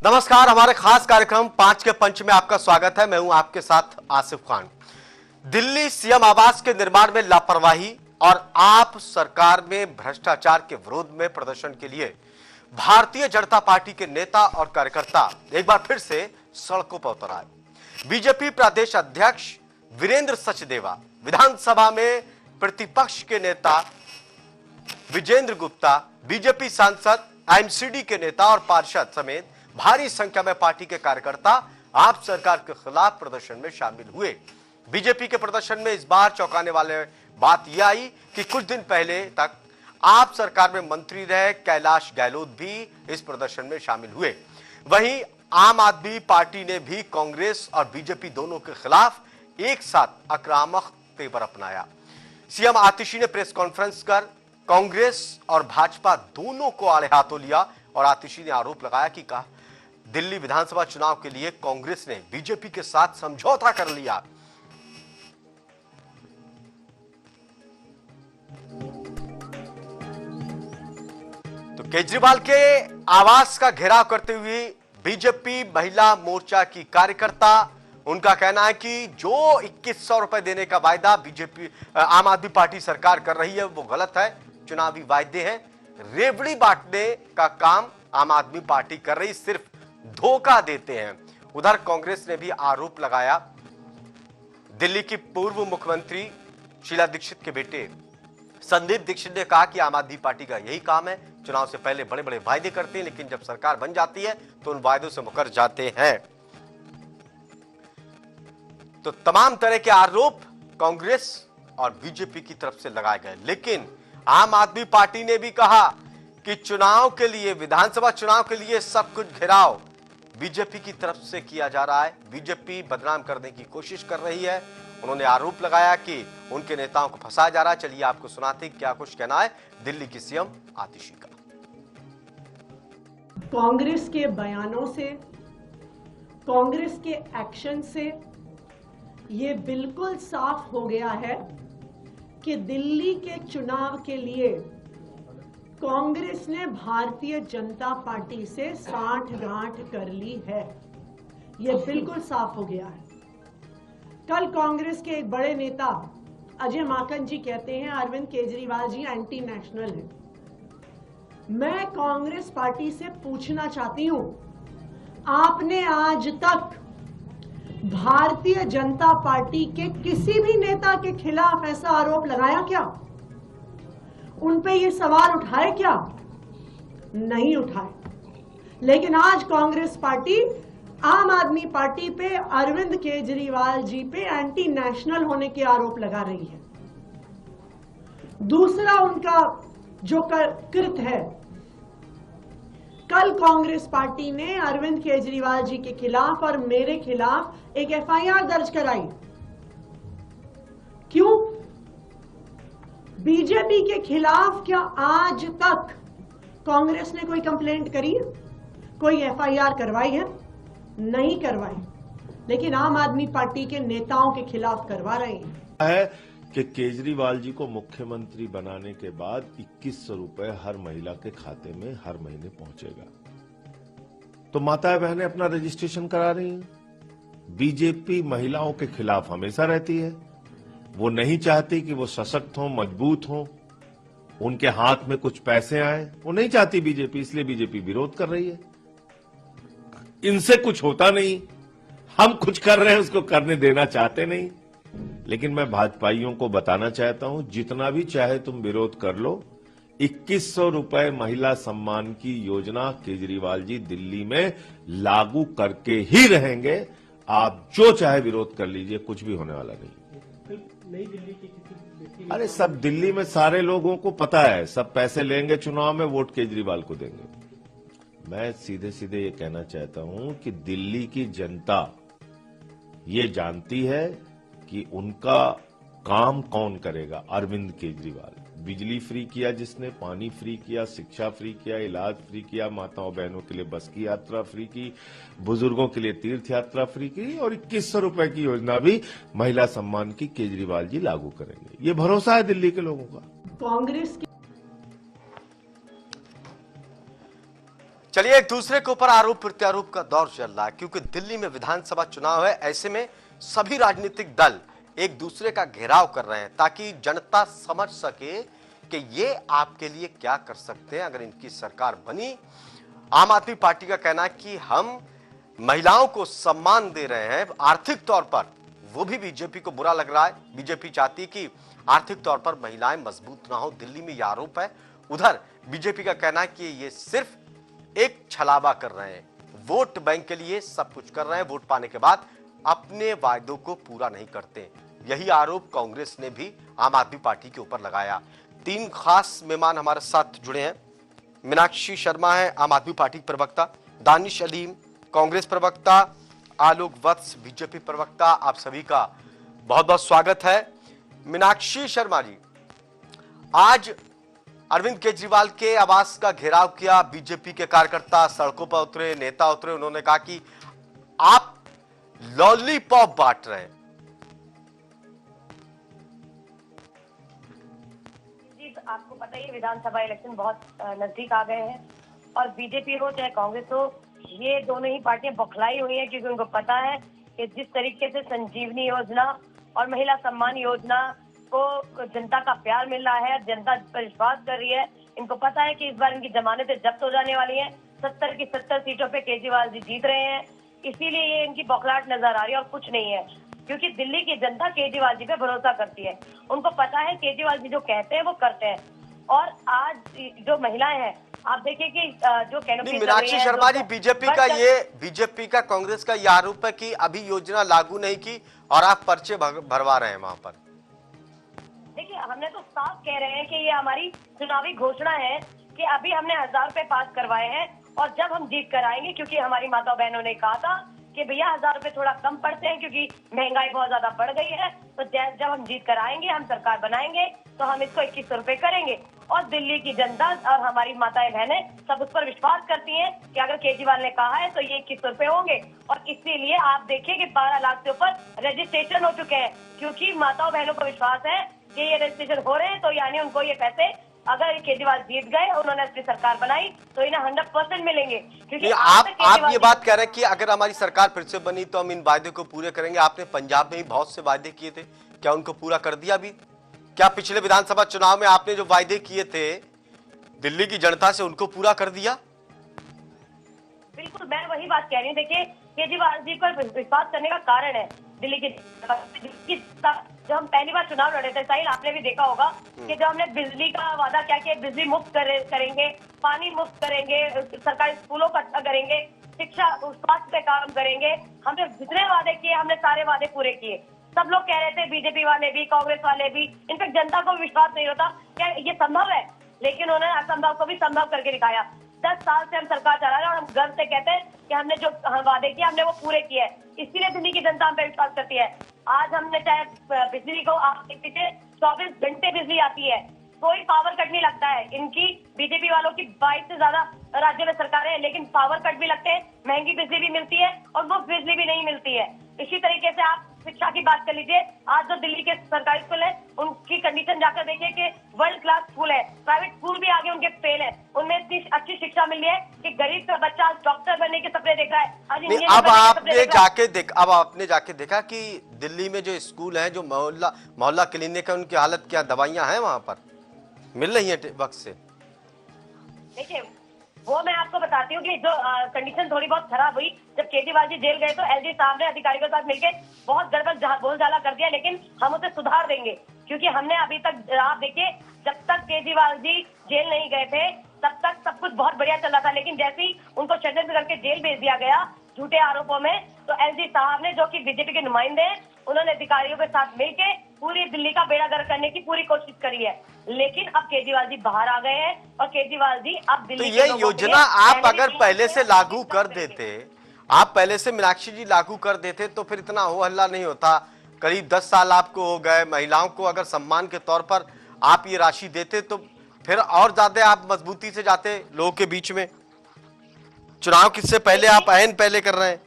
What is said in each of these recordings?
नमस्कार, हमारे खास कार्यक्रम 5 के पंच में आपका स्वागत है। मैं हूं आपके साथ आसिफ खान। दिल्ली सीएम आवास के निर्माण में लापरवाही और आप सरकार में भ्रष्टाचार के विरोध में प्रदर्शन के लिए भारतीय जनता पार्टी के नेता और कार्यकर्ता एक बार फिर से सड़कों पर उतर आए। बीजेपी प्रदेश अध्यक्ष वीरेंद्र सचदेवा, विधानसभा में प्रतिपक्ष के नेता विजेंद्र गुप्ता, बीजेपी सांसद, एमसीडी के नेता और पार्षद समेत भारी संख्या में पार्टी के कार्यकर्ता आप सरकार के खिलाफ प्रदर्शन में शामिल हुए। बीजेपी के प्रदर्शन में इस बार चौंकाने वाले बात यह आई कि कुछ दिन पहले तक आप सरकार में मंत्री रहे कैलाश गहलोत भी इस प्रदर्शन में शामिल हुए। वहीं आम आदमी पार्टी ने भी कांग्रेस और बीजेपी दोनों के खिलाफ एक साथ आक्रामक तेवर अपनाया। सीएम आतिशी ने प्रेस कॉन्फ्रेंस कर कांग्रेस और भाजपा दोनों को आड़े हाथों लिया और आतिशी ने आरोप लगाया कि कहा दिल्ली विधानसभा चुनाव के लिए कांग्रेस ने बीजेपी के साथ समझौता कर लिया। तो केजरीवाल के आवास का घेराव करते हुए बीजेपी महिला मोर्चा की कार्यकर्ता, उनका कहना है कि जो 2100 रुपए देने का वायदा बीजेपी आम आदमी पार्टी सरकार कर रही है वो गलत है, चुनावी वायदे हैं। रेवड़ी बांटने का काम आम आदमी पार्टी कर रही, सिर्फ धोखा देते हैं। उधर कांग्रेस ने भी आरोप लगाया। दिल्ली की पूर्व मुख्यमंत्री शीला दीक्षित के बेटे संदीप दीक्षित ने कहा कि आम आदमी पार्टी का यही काम है, चुनाव से पहले बड़े बड़े वायदे करते हैं लेकिन जब सरकार बन जाती है तो उन वायदों से मुकर जाते हैं। तो तमाम तरह के आरोप कांग्रेस और बीजेपी की तरफ से लगाए गए, लेकिन आम आदमी पार्टी ने भी कहा कि चुनाव के लिए, विधानसभा चुनाव के लिए सब कुछ घेराव बीजेपी की तरफ से किया जा रहा है। बीजेपी बदनाम करने की कोशिश कर रही है। उन्होंने आरोप लगाया कि उनके नेताओं को फंसाया जा रहा है। चलिए आपको सुनाते हैं क्या कुछ कहना है दिल्ली की सीएम आतिशी का। कांग्रेस के बयानों से, कांग्रेस के एक्शन से ये बिल्कुल साफ हो गया है कि दिल्ली के चुनाव के लिए कांग्रेस ने भारतीय जनता पार्टी से साठगांठ कर ली है। यह बिल्कुल साफ हो गया है। कल कांग्रेस के एक बड़े नेता अजय माकन जी कहते हैं अरविंद केजरीवाल जी एंटी नेशनल हैं। मैं कांग्रेस पार्टी से पूछना चाहती हूं, आपने आज तक भारतीय जनता पार्टी के किसी भी नेता के खिलाफ ऐसा आरोप लगाया क्या? उन पे ये सवाल उठाए क्या? नहीं उठाए। लेकिन आज कांग्रेस पार्टी आम आदमी पार्टी पे, अरविंद केजरीवाल जी पे एंटी नेशनल होने के आरोप लगा रही है। दूसरा उनका जो कृत है, कल कांग्रेस पार्टी ने अरविंद केजरीवाल जी के खिलाफ और मेरे खिलाफ एक एफआईआर दर्ज कराई। क्यों? बीजेपी के खिलाफ क्या आज तक कांग्रेस ने कोई कंप्लेंट करी है? कोई एफआईआर करवाई है? नहीं करवाई। लेकिन आम आदमी पार्टी के नेताओं के खिलाफ करवा रहे हैं। कि केजरीवाल जी को मुख्यमंत्री बनाने के बाद 2100 रुपए हर महिला के खाते में हर महीने पहुंचेगा। तो माताएं बहनें अपना रजिस्ट्रेशन करा रही हैं। बीजेपी महिलाओं के खिलाफ हमेशा रहती है। वो नहीं चाहती कि वो सशक्त हों, मजबूत हों, उनके हाथ में कुछ पैसे आए। वो नहीं चाहती बीजेपी, इसलिए बीजेपी विरोध कर रही है। इनसे कुछ होता नहीं, हम कुछ कर रहे हैं उसको करने देना चाहते नहीं। लेकिन मैं भाजपाइयों को बताना चाहता हूं, जितना भी चाहे तुम विरोध कर लो, 2100 रुपए महिला सम्मान की योजना केजरीवाल जी दिल्ली में लागू करके ही रहेंगे। आप जो चाहे विरोध कर लीजिए, कुछ भी होने वाला नहीं। नई दिल्ली की किसी, अरे सब दिल्ली में सारे लोगों को पता है, सब पैसे लेंगे चुनाव में, वोट केजरीवाल को देंगे। मैं सीधे सीधे ये कहना चाहता हूं कि दिल्ली की जनता ये जानती है कि उनका काम कौन करेगा। अरविंद केजरीवाल बिजली फ्री किया जिसने, पानी फ्री किया, शिक्षा फ्री किया, इलाज फ्री किया, माताओं बहनों के लिए बस की यात्रा फ्री की, बुजुर्गों के लिए तीर्थ यात्रा फ्री की और 2100 रुपए की योजना भी महिला सम्मान की केजरीवाल जी लागू करेंगे। ये भरोसा है दिल्ली के लोगों का। कांग्रेस चलिए, एक दूसरे के ऊपर आरोप प्रत्यारोप का दौर चल रहा है, क्योंकि दिल्ली में विधानसभा चुनाव है। ऐसे में सभी राजनीतिक दल एक दूसरे का घेराव कर रहे हैं ताकि जनता समझ सके कि ये आपके लिए क्या कर सकते हैं अगर इनकी सरकार बनी। आम आदमी पार्टी का कहना है कि हम महिलाओं को सम्मान दे रहे हैं आर्थिक तौर पर, वो भी बीजेपी को बुरा लग रहा है। बीजेपी चाहती है कि आर्थिक तौर पर महिलाएं मजबूत ना हो, दिल्ली में यह आरोप है। उधर बीजेपी का कहना है कि ये सिर्फ एक छलावा कर रहे हैं, वोट बैंक के लिए सब कुछ कर रहे हैं, वोट पाने के बाद अपने वायदों को पूरा नहीं करते। यही आरोप कांग्रेस ने भी आम आदमी पार्टी के ऊपर लगाया। 3 खास मेहमान हमारे साथ जुड़े हैं। मीनाक्षी शर्मा है आम आदमी पार्टी प्रवक्ता, दानिश अलीम कांग्रेस प्रवक्ता, आलोक वत्स बीजेपी प्रवक्ता। आप सभी का बहुत बहुत स्वागत है। मीनाक्षी शर्मा जी, आज अरविंद केजरीवाल के आवास का घेराव किया, बीजेपी के कार्यकर्ता सड़कों पर उतरे, नेता उतरे, उन्होंने कहा कि आप लॉलीपॉप बांट रहे हैं। जी, आपको पता ही है विधानसभा इलेक्शन बहुत नजदीक आ गए हैं और बीजेपी हो चाहे कांग्रेस हो, ये दोनों ही पार्टियां बौखलाई हुई हैं क्योंकि उनको पता है कि जिस तरीके से संजीवनी योजना और महिला सम्मान योजना को जनता का प्यार मिल रहा है, जनता पर विश्वास कर रही है। इनको पता है कि इस बार इनकी जमानतें जब्त हो जाने वाली हैं। 70 की 70 सीटों पे केजरीवाल जी जीत रहे हैं, इसीलिए ये इनकी बौखलाहट नजर आ रही है और कुछ नहीं है, क्योंकि दिल्ली की जनता केजरीवाल जी पे भरोसा करती है। उनको पता है केजरीवाल जी जो कहते हैं वो करते हैं। और आज जो महिलाएं हैं, आप देखिए कि जो कैनोपी मीनाक्षी शर्मा जी, बीजेपी का कांग्रेस का यह आरोप है कि अभी योजना लागू नहीं की और आप पर्चे भरवा रहे हैं वहां पर। देखिए, हमने तो साफ कह रहे हैं कि ये हमारी चुनावी घोषणा है कि अभी हमने 1000 रुपए पास करवाए हैं और जब हम जीत कर आएंगे, क्योंकि हमारी माता बहनों ने कहा था कि भैया 1000 रुपए थोड़ा कम पड़ते हैं क्योंकि महंगाई बहुत ज्यादा बढ़ गई है, तो जब हम जीत कर आएंगे, हम सरकार बनाएंगे तो हम इसको 2100 रुपए करेंगे। और दिल्ली की जनता और हमारी माताएं बहनें सब उस पर विश्वास करती हैं कि अगर केजरीवाल ने कहा है तो ये 2100 रुपए होंगे। और इसीलिए आप देखिए कि 12 लाख से ऊपर रजिस्ट्रेशन हो चुके हैं, क्योंकि माताओं बहनों को विश्वास है कि ये रजिस्ट्रेशन हो रहे हैं, तो यानी उनको ये पैसे अगर केजरीवाल जीत गए, उन्होंने अपनी सरकार बनाई तो इन्हें 100% मिलेंगे। क्योंकि आप ये बात कह रहे हैं कि अगर हमारी सरकार फिर से बनी तो हम इन वायदे को पूरे करेंगे। आपने पंजाब में ही बहुत से वायदे किए थे, क्या उनको पूरा कर दिया अभी? क्या पिछले विधानसभा चुनाव में आपने जो वायदे किए थे दिल्ली की जनता से, उनको पूरा कर दिया? बिल्कुल, मैं वही बात कह रही हूँ। देखिए, केजरीवाल जी पर विश्वास करने का कारण है दिल्ली की जब हम पहली बार चुनाव लड़े थे, साहिल आपने भी देखा होगा कि जब हमने बिजली का वादा क्या किया, बिजली मुफ्त करेंगे, पानी मुफ्त करेंगे, सरकारी स्कूलों का अच्छा करेंगे, शिक्षा स्वास्थ्य पे काम करेंगे, हमने जितने वादे किए हमने सारे वादे पूरे किए। सब लोग कह रहे थे, बीजेपी वाले भी, कांग्रेस वाले भी, इनफैक्ट जनता को विश्वास नहीं होता क्या ये संभव है, लेकिन उन्होंने असंभव को भी संभव करके दिखाया। 10 साल से हम सरकार चला रहे हैं और हम गर्व से कहते हैं कि हमने जो वादे किए हमने वो पूरे किए हैं, इसीलिए दिल्ली की जनता हम पे विश्वास करती है। आज हमने चाहे बिजली को आप देखते थे 24 घंटे बिजली आती है, कोई पावर कट नहीं लगता है। इनकी बीजेपी वालों की 22 से ज्यादा राज्यों में सरकारें हैं, लेकिन पावर कट भी लगते हैं, महंगी बिजली भी मिलती है और मुफ्त बिजली भी नहीं मिलती है। इसी तरीके से आप शिक्षा की बात कर लीजिए, आज जो दिल्ली के सरकारी स्कूल है उनकी कंडीशन जाकर देखिए कि वर्ल्ड क्लास स्कूल है, प्राइवेट स्कूल भी आगे उनके फेल है, उनमें इतनी अच्छी शिक्षा मिल रही है कि गरीब का बच्चा आज डॉक्टर बनने के सपने देख रहा है, आज इंजीनियर अब आपने जाके देखा कि दिल्ली में जो स्कूल है, जो मोहल्ला क्लिनिक है, उनकी हालत क्या, दवाइयां हैं वहां पर मिल रही है वक्त से? देखिए, वो मैं आपको बताती हूँ कि जो कंडीशन थोड़ी बहुत खराब हुई जब केजरीवाल जी जेल गए, तो एलजी साहब ने अधिकारियों के साथ मिलकर बहुत गड़बड़ बोलचाला कर दिया, लेकिन हम उसे सुधार देंगे, क्योंकि हमने अभी तक आप देखिए जब तक केजरीवाल जी जेल नहीं गए थे तब तक सब कुछ बहुत बढ़िया चल रहा था, लेकिन जैसे ही उनको षड्यंत्र करके जेल भेज दिया गया झूठे आरोपों में, तो एलजी साहब ने, जो कि बीजेपी के नुमाइंदे हैं, उन्होंने अधिकारियों के साथ मिलकर पूरी दिल्ली का बेड़ा गर्क करने की पूरी कोशिश करी है। लेकिन अब केजरीवाल जी बाहर आ गए हैं और केजरीवाल जी अब दिल्ली तो ये योजना आप अगर पहले से लागू कर देते, आप पहले से मीनाक्षी जी लागू कर देते तो फिर इतना हो हल्ला नहीं होता। करीब 10 साल आपको हो गए, महिलाओं को अगर सम्मान के तौर पर आप ये राशि देते तो फिर और ज्यादा आप मजबूती से जाते लोगों के बीच में। चुनाव किससे पहले आप ऐन पहले कर रहे हैं।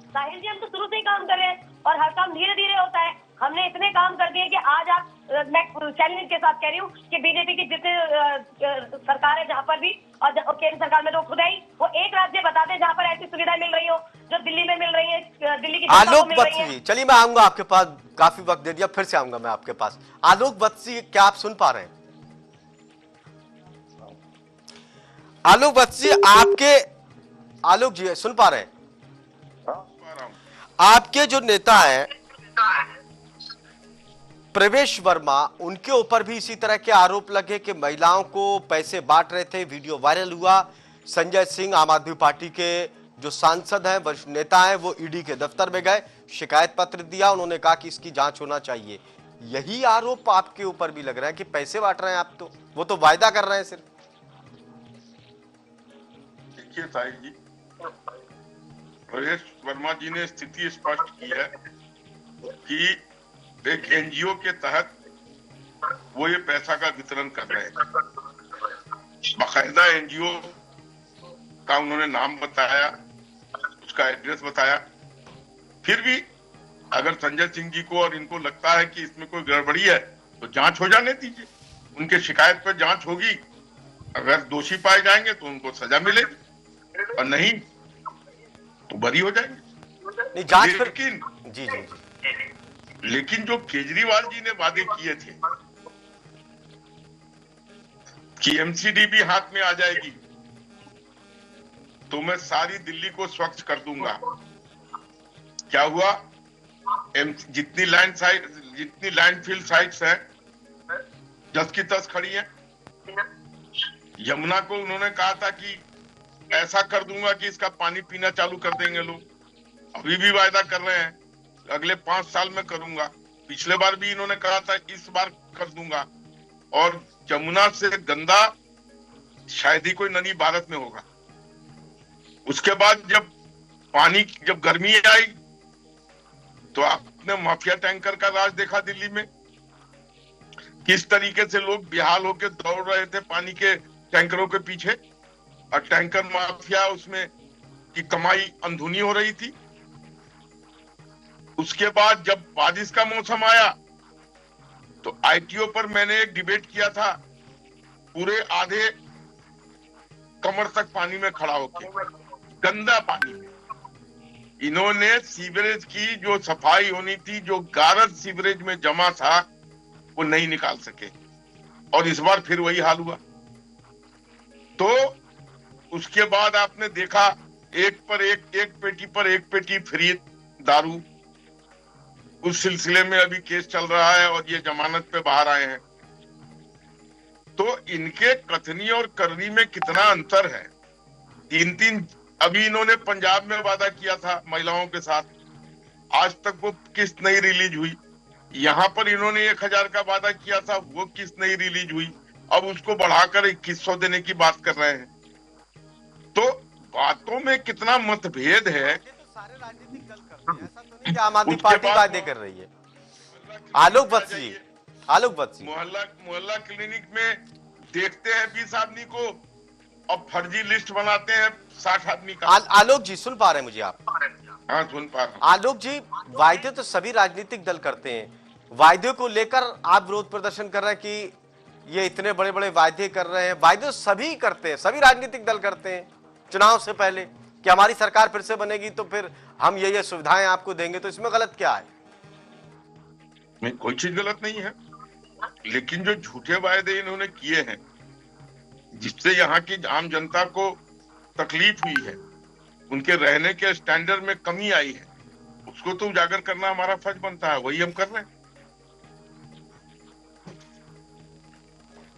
साहिल जी, हम तो शुरू से ही काम कर रहे हैं और हर काम धीरे धीरे होता है। हमने इतने काम कर दिए कि आज आप, मैं चैलेंज के साथ कह रही हूँ कि बीजेपी की जितने सरकार है जहाँ पर भी और केंद्र सरकार में तो खुद ही वो एक राज्य बता दें जहां पर ऐसी सुविधाएं मिल रही हो जो दिल्ली में मिल रही है, दिल्ली की जनता को आलोक मिल रही वत्स है। जी, चलिए मैं आऊंगा आपके पास, काफी वक्त दे दिया, फिर से आऊंगा मैं आपके पास। आलोक वत्स जी, क्या आप सुन पा रहे हैं? आलोक वत्स जी, आलोक जी सुन पा रहे हैं? आपके जो नेता हैं प्रवेश वर्मा, उनके ऊपर भी इसी तरह के आरोप लगे कि महिलाओं को पैसे बांट रहे थे, वीडियो वायरल हुआ। संजय सिंह, आम आदमी पार्टी के जो सांसद हैं, वरिष्ठ नेता हैं, वो ईडी के दफ्तर में गए, शिकायत पत्र दिया, उन्होंने कहा कि इसकी जांच होना चाहिए। यही आरोप आपके ऊपर भी लग रहा है कि पैसे बांट रहे हैं आप, तो वो तो वायदा कर रहे हैं सिर्फ। देखिए साहिल जी, प्रवेश वर्मा जी ने स्थिति स्पष्ट की है कि एक एनजीओ के तहत वो ये पैसा का वितरण कर रहे हैं। बाकायदा एनजीओ का उन्होंने नाम बताया, उसका एड्रेस बताया। फिर भी अगर संजय सिंह जी को और इनको लगता है कि इसमें कोई गड़बड़ी है तो जांच हो जाने दीजिए, उनके शिकायत पर जांच होगी। अगर दोषी पाए जाएंगे तो उनको सजा मिलेगी और नहीं तो बरी हो जाएंगे। नहीं, जांच फिर लेकिन जी जी जी लेकिन जो केजरीवाल जी ने वादे किए थे कि एमसीडी भी हाथ में आ जाएगी तो मैं सारी दिल्ली को स्वच्छ कर दूंगा, क्या हुआ? जितनी लैंडफिल साइट्स हैं 10 की 10 खड़ी हैं। यमुना को उन्होंने कहा था कि ऐसा कर दूंगा कि इसका पानी पीना चालू कर देंगे लोग, अभी भी वायदा कर रहे हैं अगले 5 साल में करूंगा। पिछले बार भी इन्होंने कहा था इस बार कर दूंगा। और यमुना से गंदा शायद ही कोई नदी भारत में होगा। उसके बाद जब गर्मी आई तो आपने माफिया टैंकर का राज देखा दिल्ली में, किस तरीके से लोग बेहाल होकर दौड़ रहे थे पानी के टैंकरों के पीछे, और टैंकर माफिया उसमें की कमाई अंधुनी हो रही थी। उसके बाद जब बारिश का मौसम आया तो आईटीओ पर मैंने एक डिबेट किया था, पूरे आधे कमर तक पानी में खड़ा होकर, गंदा पानी में। इन्होंने सीवरेज की जो सफाई होनी थी, जो गारज सीवरेज में जमा था, वो नहीं निकाल सके, और इस बार फिर वही हाल हुआ। तो उसके बाद आपने देखा एक पेटी पर एक पेटी फ्री दारू, उस सिलसिले में अभी केस चल रहा है और ये जमानत पे बाहर आए हैं। तो इनके कथनी और करनी में कितना अंतर है। 3 अभी इन्होंने पंजाब में वादा किया था महिलाओं के साथ, आज तक वो किस्त नहीं रिलीज हुई। यहाँ पर इन्होंने 1000 का वादा किया था, वो किस्त नहीं रिलीज हुई। अब उसको बढ़ाकर 2100 देने की बात कर रहे हैं। तो बातों में कितना मतभेद है। सारे राजनीतिक दल करते हैं, ऐसा तो नहीं कि आम आदमी पार्टी वादे कर रही है। आलोक वत्स जी, मोहल्ला क्लिनिक में देखते हैं 20 आदमी को और फर्जी लिस्ट बनाते हैं 60 आदमी का। आलोक जी सुन पा रहे हैं मुझे आप? हाँ सुन पा रहा हूं। आलोक जी, वायदे तो सभी राजनीतिक दल करते हैं, वायदे को लेकर आप विरोध प्रदर्शन कर रहे हैं कि ये इतने बड़े बड़े वायदे कर रहे हैं। वायदे सभी करते हैं, सभी राजनीतिक दल करते हैं चुनाव से पहले कि हमारी सरकार फिर से बनेगी तो फिर हम ये सुविधाएं आपको देंगे। तो इसमें गलत क्या है? नहीं, कोई चीज गलत नहीं है, लेकिन जो झूठे वायदे इन्होंने किए हैं जिससे यहाँ की आम जनता को तकलीफ हुई है, उनके रहने के स्टैंडर्ड में कमी आई है, उसको तो उजागर करना हमारा फर्ज बनता है, वही हम कर रहे हैं।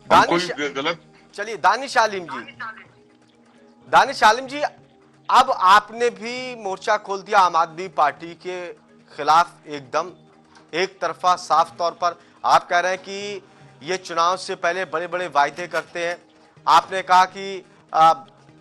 हम कोई गलत। चलिए दानिश आलिम जी, अब आपने भी मोर्चा खोल दिया आम आदमी पार्टी के खिलाफ, एकदम एक तरफा साफ तौर पर आप कह रहे हैं कि ये चुनाव से पहले बड़े बड़े वायदे करते हैं। आपने कहा कि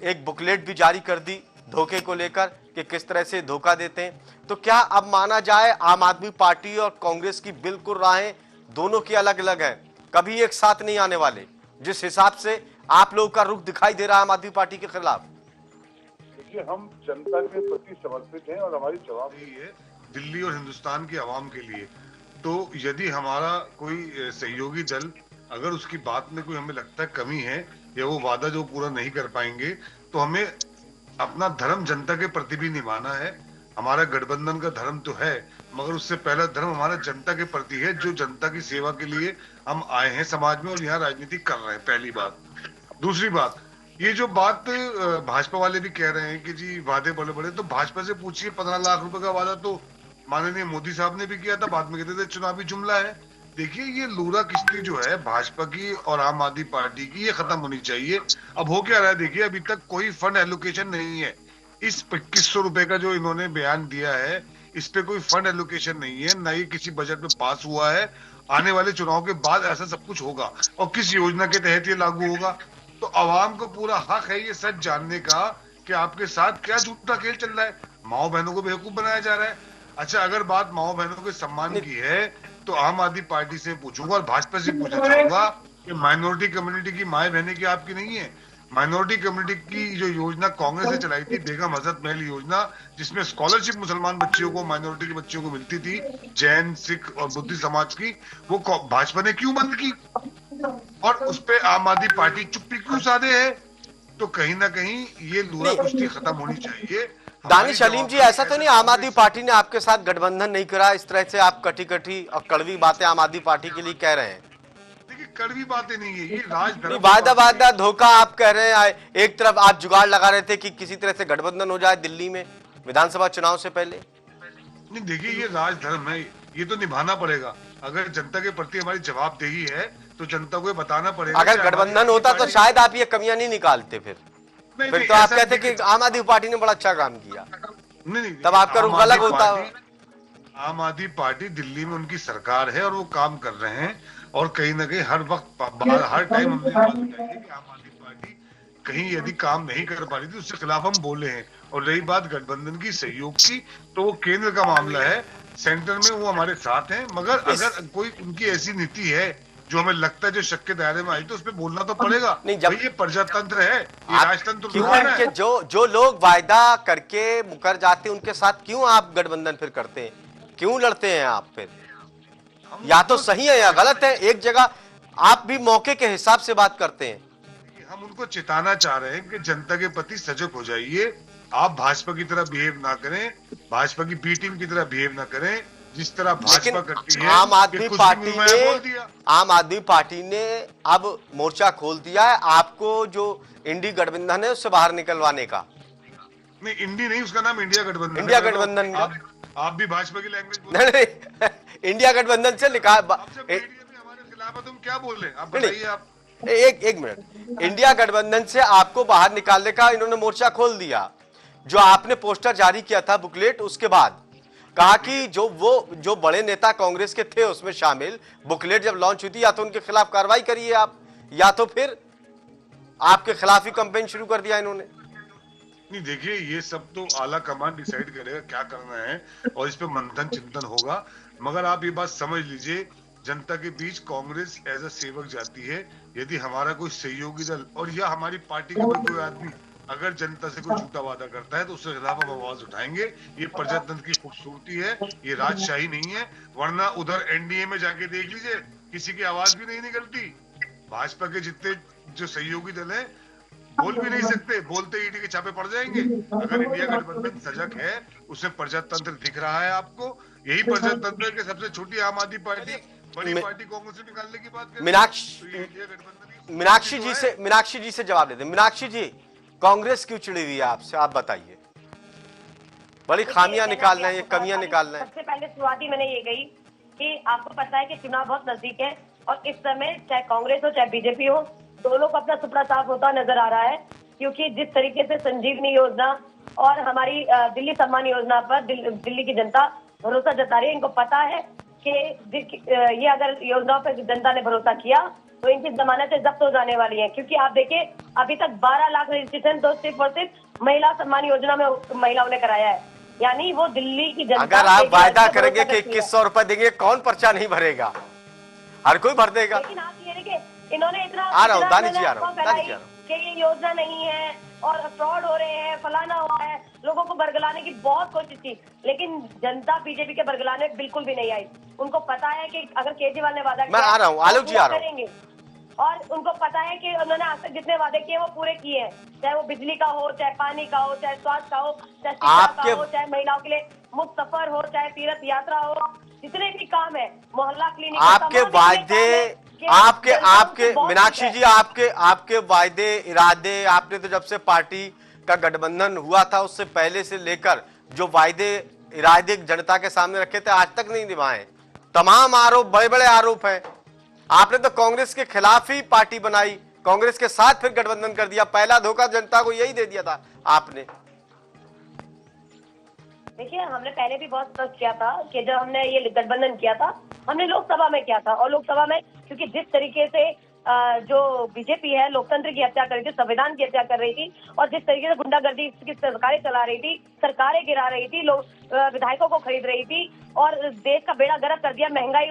एक बुकलेट भी जारी कर दी धोखे को लेकर कि किस तरह से धोखा देते हैं। तो क्या अब माना जाए आम आदमी पार्टी और कांग्रेस की बिल्कुल राहें दोनों की अलग अलग हैं, कभी एक साथ नहीं आने वाले, जिस हिसाब से आप लोगों का रुख दिखाई दे रहा है आम आदमी पार्टी के खिलाफ? देखिए, हम जनता के प्रति समर्पित हैं और हमारी जवाब यही है दिल्ली और हिंदुस्तान की आवाम के लिए। तो यदि हमारा कोई सहयोगी दल अगर उसकी बात में कोई हमें लगता है कमी है या वो वादा जो पूरा नहीं कर पाएंगे, तो हमें अपना धर्म जनता के प्रति भी निभाना है। हमारा गठबंधन का धर्म तो है, मगर उससे पहला धर्म हमारा जनता के प्रति है, जो जनता की सेवा के लिए हम आए हैं समाज में और यहाँ राजनीति कर रहे हैं, पहली बात। दूसरी बात, ये जो बात भाजपा वाले भी कह रहे हैं कि जी वादे बड़े बड़े, तो भाजपा से पूछिए, 15 लाख रुपए का वादा तो माननीय मोदी साहब ने भी किया था, बाद में कहते थे चुनावी जुमला है। देखिए, ये लूरा किश्ती जो है भाजपा की और आम आदमी पार्टी की, ये खत्म होनी चाहिए। अब हो क्या रहा है देखिए, अभी तक कोई फंड एलोकेशन नहीं है। इस 2500 रुपए का जो इन्होंने बयान दिया है, इस पे कोई फंड एलोकेशन नहीं है, ना ये किसी बजट में पास हुआ है। आने वाले चुनाव के बाद ऐसा सब कुछ होगा और किस योजना के तहत ये लागू होगा। तो आवाम को पूरा हक है ये सच जानने का कि आपके साथ क्या झूठा खेल चल रहा है, माओ बहनों को बेवकूफ बनाया जा रहा है। अच्छा, अगर बात माओ बहनों के सम्मान की है तो आम आदमी पार्टी से पूछूंगा और भाजपा से पूछना चाहूंगा कि माइनॉरिटी कम्युनिटी की माए बहनें की आपकी नहीं है? माइनॉरिटी कम्युनिटी की जो योजना कांग्रेस ने चलाई थी, बेगम हजरत महल योजना, जिसमें स्कॉलरशिप मुसलमान बच्चियों को, माइनॉरिटी के बच्चियों को मिलती थी, जैन, सिख और बुद्ध समाज की, वो भाजपा ने क्यों बंद की? और उस पे आम आदमी पार्टी चुप्पी क्यों साधे है? तो कहीं ना कहीं ये लूरा कुश्ती खत्म होनी चाहिए। दानिश अलीम जी, ऐसा तो नहीं आम आदमी पार्टी ने आपके साथ गठबंधन नहीं करा, इस तरह से आप कटी कटी और कड़वी बातें आम आदमी पार्टी के लिए कह रहे हैं? देखिए, कड़वी बातें नहीं है, ये राजधर्म वादा धोखा आप कह रहे हैं। एक तरफ आप जुगाड़ लगा रहे थे कि किसी तरह से गठबंधन हो जाए दिल्ली में विधानसभा चुनाव से पहले। नहीं, देखिए, ये राजधर्म है, ये तो निभाना पड़ेगा। अगर जनता के प्रति हमारी जवाबदेही है तो जनता को ये बताना पड़ेगा। अगर गठबंधन होता तो शायद आप ये कमियां नहीं निकालते, फिर तो आप कहते कि आम आदमी पार्टी ने बड़ा अच्छा काम किया, नहीं, तब आपका रुख अलग होता। आम आदमी पार्टी दिल्ली में उनकी सरकार है और वो काम कर रहे हैं, और कहीं ना कहीं हर वक्त हर टाइम हमने बात बताई है कि आम आदमी पार्टी कहीं यदि काम नहीं कर पा रही थी, उसके खिलाफ हम बोले हैं। और रही बात गठबंधन की सहयोग की, तो वो केंद्र का मामला है, सेंटर में वो हमारे साथ हैं। मगर अगर कोई उनकी ऐसी नीति है जो हमें लगता है जो शक के दायरे में आई, तो उस पर बोलना तो पड़ेगा। नहीं, जब ये प्रजातंत्र है, ये राजतंत्र क्यों है। इनके जो लोग वायदा करके मुकर जाते हैं उनके साथ क्यों आप गठबंधन फिर करते हैं? क्यों लड़ते हैं आप फिर? या तो सही है या गलत है। एक जगह आप भी मौके के हिसाब से बात करते हैं। हम उनको चिताना चाह रहे हैं कि जनता के प्रति सजग हो जाइए। आप भाजपा की तरह बिहेव ना करें, भाजपा की बी टीम की तरह बिहेव ना करें, जिस तरह भाजपा करती है। आम आदमी पार्टी ने अब मोर्चा खोल दिया है आपको जो इंडी गठबंधन है उससे बाहर निकलवाने का। नहीं, इंडी नहीं, उसका नाम इंडिया गठबंधन। इंडिया गठबंधन आप भी भाजपा की लैंग्वेज बोल रहे हैं। इंडिया गठबंधन से हमारे खिलाफ है, तुम क्या बोल रहे हैं? आप बताइए। आप एक मिनट, इंडिया गठबंधन से आपको बाहर निकालने का इन्होंने मोर्चा खोल दिया। जो आपने पोस्टर जारी किया था, बुकलेट, उसके बाद कहा कि जो बड़े नेता कांग्रेस के थे उसमें शामिल, बुकलेट जब लॉन्च हुई थी, या तो उनके खिलाफ कार्रवाई करिए आप, या तो फिर आपके खिलाफ ही कैंपेन शुरू कर दिया इन्होंने। नहीं, देखिए, ये सब तो आला कमान डिसाइड करेगा क्या करना है, और इस पे मंथन चिंतन होगा। मगर आप ये बात समझ लीजिए, जनता के बीच कांग्रेस एज अ सेवक जाती है। यदि हमारा कोई सहयोगी दल और या हमारी पार्टी का कोई आदमी अगर जनता से कोई झूठा वादा करता है, तो उसके खिलाफ हम आवाज उठाएंगे। ये प्रजातंत्र की खूबसूरती है, ये राजशाही नहीं है। वरना उधर एनडीए में जाके देख लीजिए, किसी की आवाज भी नहीं निकलती। भाजपा के जितने जो सहयोगी दल है बोल भी नहीं सकते, बोलते ईडी के छापे पड़ जाएंगे। अगर इंडिया गठबंधन सजग है, उसमें प्रजातंत्र दिख रहा है आपको। यही प्रजातंत्र के सबसे छोटी आम आदमी पार्टी, बड़ी पार्टी कांग्रेस से निकालने की बात करें। मीनाक्षी जी से जवाब देते। मीनाक्षी जी, कांग्रेस क्यों चिड़ी हुई है आपसे, आप बताइए। बड़ी खामियां निकालना है, ये कमियां निकालना है। सबसे पहले शुरुआती मैंने ये कही कि आपको पता है कि चुनाव बहुत नजदीक है, और इस समय चाहे कांग्रेस हो चाहे बीजेपी हो, दोनों को अपना सुपड़ा साफ होता नजर आ रहा है। क्योंकि जिस तरीके से संजीवनी योजना और हमारी दिल्ली सम्मान योजना पर दिल्ली की जनता भरोसा जता रही है। इनको पता है कि ये अगर योजनाओं पर जनता ने भरोसा किया तो इनकी जमानतें जब्त हो जाने वाली है। क्योंकि आप देखें, अभी तक 12 लाख रजिस्ट्रेशन तो सिर्फ और सिर्फ महिला सम्मान योजना में महिलाओं ने कराया है। यानी वो दिल्ली की जनता, अगर आप वायदा करेंगे कि 2100 रुपए देंगे, कौन पर्चा नहीं भरेगा? हर कोई भर देगा। लेकिन आप ये देखिए, इन्होंने इतना कि ये योजना नहीं है और फ्रॉड हो रहे हैं, फलाना हुआ है, लोगों को बरगलाने की बहुत कोशिश की, लेकिन जनता बीजेपी के बरगलाने बिल्कुल भी नहीं आई। उनको पता है कि अगर केजरीवाल ने वादा मैं आ रहा हूँ, आलोक जी आ रहा हूँ, और उनको पता है कि उन्होंने आज तक जितने वादे किए वो पूरे किए हैं, चाहे वो बिजली का हो, चाहे पानी का हो, चाहे स्वास्थ्य का हो, चाहे शिक्षा का हो, चाहे महिलाओं के लिए मुफ्त सफर हो, चाहे तीर्थ यात्रा हो, जितने भी काम है, मोहल्ला क्लिनिक, आपके वायदे, आपके मीनाक्षी जी, आपके वायदे इरादे, आपने तो जब से पार्टी का गठबंधन हुआ था उससे पहले से लेकर जो वायदे इरादे जनता के सामने रखे थे आज तक नहीं निभाए। तमाम आरोप, बड़े बड़े आरोप हैं। आपने तो कांग्रेस के खिलाफ ही पार्टी बनाई, कांग्रेस के साथ फिर गठबंधन कर दिया। पहला धोखा जनता को यही दे दिया था आपने। देखिए, हमने पहले भी बहुत स्पष्ट किया था कि जब हमने ये गठबंधन किया था, हमने लोकसभा में किया था, और लोकसभा में क्योंकि जिस तरीके से जो बीजेपी है लोकतंत्र की हत्या कर रही थी, संविधान की हत्या कर रही थी, और जिस तरीके से गुंडागर्दी की सरकारें चला रही थी, सरकारें गिरा रही थी, लोग विधायकों को खरीद रही थी और देश का बेड़ा गर्क कर दिया, महंगाई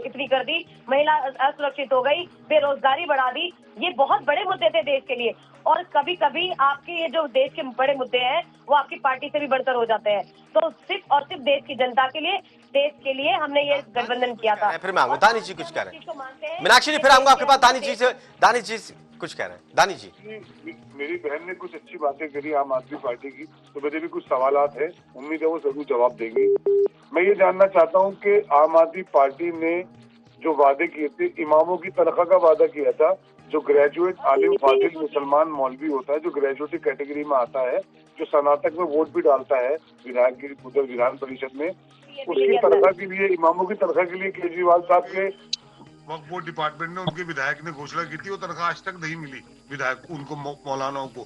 इतनी कर दी, महिला असुरक्षित हो गई, बेरोजगारी बढ़ा दी, ये बहुत बड़े मुद्दे थे देश के लिए। और कभी कभी आपके ये जो देश के बड़े मुद्दे हैं वो आपकी पार्टी से भी बढ़कर हो जाते हैं। तो सिर्फ और सिर्फ देश की जनता के लिए, देश के लिए हमने ये गठबंधन किया था। फिर मैं आऊंगा, दानिश जी कुछ कह रहे हैं। मीनाक्षी जी फिर आऊंगा आपके पास। दानिश जी कुछ कह रहे हैं। दानिश जी, मेरी बहन ने कुछ अच्छी बातें करी आम आदमी पार्टी की, तो मेरे भी कुछ सवालात है, उम्मीद है वो जरूर जवाब देंगी। मैं ये जानना चाहता हूँ कि आम आदमी पार्टी ने जो वादे किए थे, इमामों की तनख्वाह का वादा किया था, जो ग्रेजुएट आलिम फाजिल मुसलमान मौलवी होता है, जो ग्रेजुएट कैटेगरी में आता है, जो स्नातक में वोट भी डालता है विधायक की उधर विधान परिषद में, उसकी तनख्वाह के लिए, इमामों की तनख्वाह के लिए केजरीवाल साहब के वक्फ बोर्ड डिपार्टमेंट ने उनके विधायक ने घोषणा की थी, वो तनख्वाह आज तक नहीं मिली विधायक उनको, मौलानाओं को।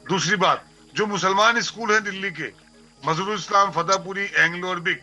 दूसरी बात, जो मुसलमान स्कूल हैं दिल्ली के, मजहरुल इस्लाम, फतेहपुरी, एंग्लो अरबिक,